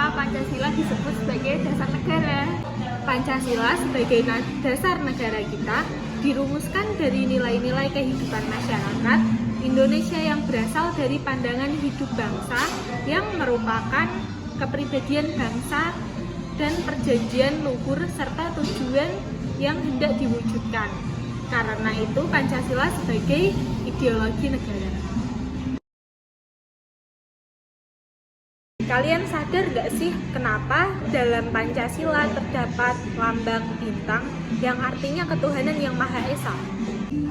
mengapa Pancasila disebut sebagai dasar negara. Pancasila sebagai dasar negara kita dirumuskan dari nilai-nilai kehidupan masyarakat Indonesia yang berasal dari pandangan hidup bangsa yang merupakan kepribadian bangsa dan perjanjian luhur serta tujuan yang hendak diwujudkan. Karena itu Pancasila sebagai ideologi negara. Kalian sadar gak sih kenapa dalam Pancasila terdapat lambang bintang yang artinya ketuhanan yang Maha Esa?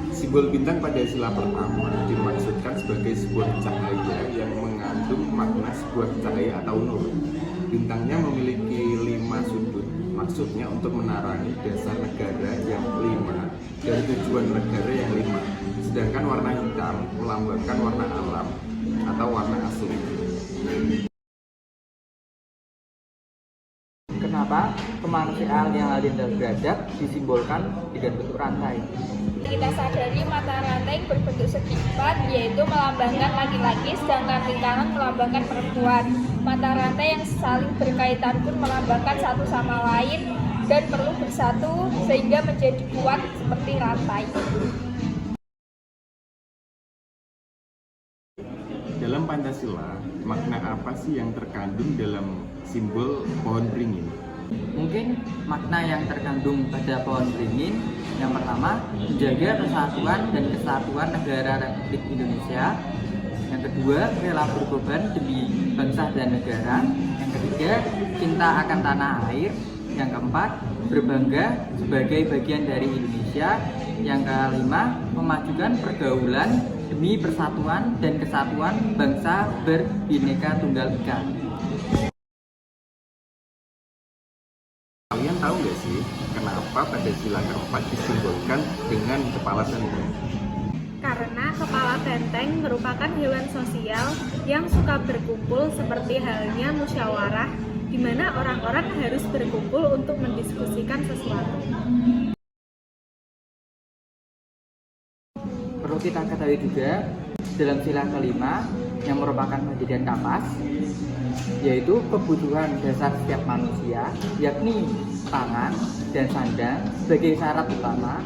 Simbol bintang pada sila pertama dimaksudkan sebagai sebuah cahaya yang mengandung makna sebuah cahaya atau nur. Bintangnya memiliki 5 sudut, maksudnya untuk menerangi dasar negara yang 5 dan tujuan negara yang 5. Sedangkan warna hitam melambangkan warna alam atau warna asli. Kenapa kemanusiaan yang adil dan beradab disimbolkan dengan bentuk rantai? Kita sadari mata rantai berbentuk segi empat, yaitu melambangkan laki-laki, sedangkan lingkaran melambangkan perempuan. Mata rantai yang saling berkaitan pun melambangkan satu sama lain dan perlu bersatu sehingga menjadi kuat seperti rantai. Dalam Pancasila, makna apa sih yang terkandung dalam simbol pohon beringin? Mungkin makna yang terkandung pada pohon beringin yang pertama, menjaga persatuan dan kesatuan negara Republik Indonesia. Yang kedua, rela berkorban demi bangsa dan negara. Yang ketiga, cinta akan tanah air. Yang keempat, berbangga sebagai bagian dari Indonesia. Yang kelima, memajukan pergaulan demi persatuan dan kesatuan bangsa berbineka tunggal ika. Kalian tahu nggak sih kenapa pada sila keempat disimbolkan dengan kepala benteng? Karena kepala benteng merupakan hewan sosial yang suka berkumpul seperti halnya musyawarah, di mana orang-orang harus berkumpul untuk mendiskusikan sesuatu. Perlu kita ketahui juga dalam sila kelima yang merupakan pendirian Kapas, yaitu kebutuhan dasar setiap manusia, yakni pangan dan sandang sebagai syarat utama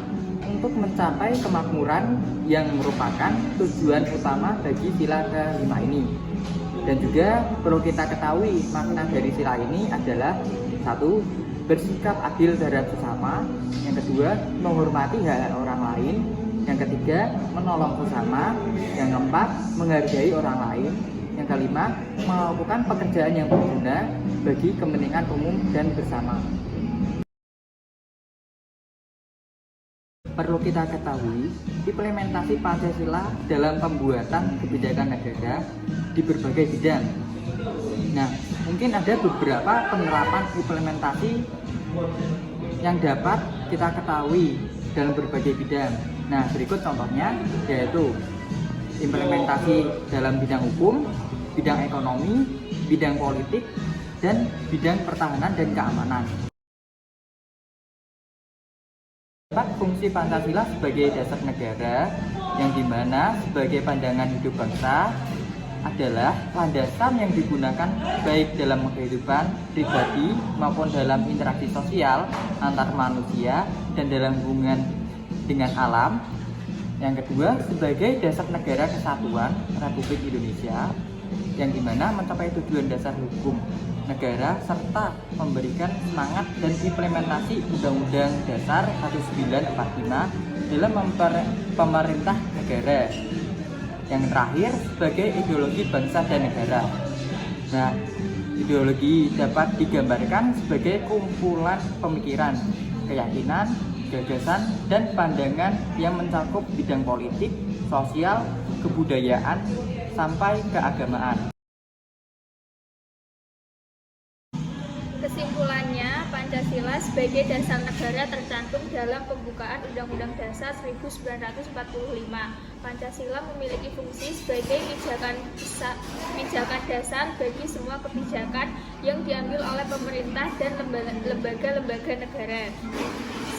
untuk mencapai kemakmuran yang merupakan tujuan utama bagi sila kelima ini. Dan juga perlu kita ketahui makna dari sila ini adalah satu, bersikap adil terhadap sesama. Yang kedua, menghormati hak orang lain. Yang ketiga, menolong sesama. Yang keempat, menghargai orang lain. Yang kelima, melakukan pekerjaan yang berguna bagi kepentingan umum dan bersama. Perlu kita ketahui, implementasi Pancasila dalam pembuatan kebijakan negara di berbagai bidang. Nah, mungkin ada beberapa penerapan implementasi yang dapat kita ketahui dalam berbagai bidang. Nah, berikut contohnya yaitu implementasi dalam bidang hukum, bidang ekonomi, bidang politik, dan bidang pertahanan dan keamanan. Fungsi Pancasila sebagai dasar negara yang dimana sebagai pandangan hidup bangsa adalah landasan yang digunakan baik dalam kehidupan pribadi maupun dalam interaksi sosial antar manusia dan dalam hubungan dengan alam. Yang kedua, sebagai dasar negara kesatuan Republik Indonesia yang dimana mencapai tujuan dasar hukum negara serta memberikan semangat dan implementasi Undang-Undang Dasar 1945 dalam pemerintah negara. Yang terakhir, sebagai ideologi bangsa dan negara. Nah, ideologi dapat digambarkan sebagai kumpulan pemikiran, keyakinan, gagasan, dan pandangan yang mencakup bidang politik, sosial, kebudayaan, sampai keagamaan. Kesimpulannya, Pancasila sebagai dasar negara tercantum dalam pembukaan Undang-Undang Dasar 1945. Pancasila memiliki fungsi sebagai pijakan dasar bagi semua kebijakan yang diambil oleh pemerintah dan lembaga-lembaga negara.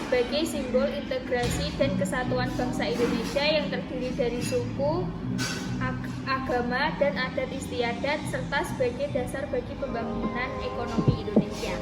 Sebagai simbol integrasi dan kesatuan bangsa Indonesia yang terdiri dari suku, agama, dan adat istiadat, serta sebagai dasar bagi pembangunan ekonomi Indonesia.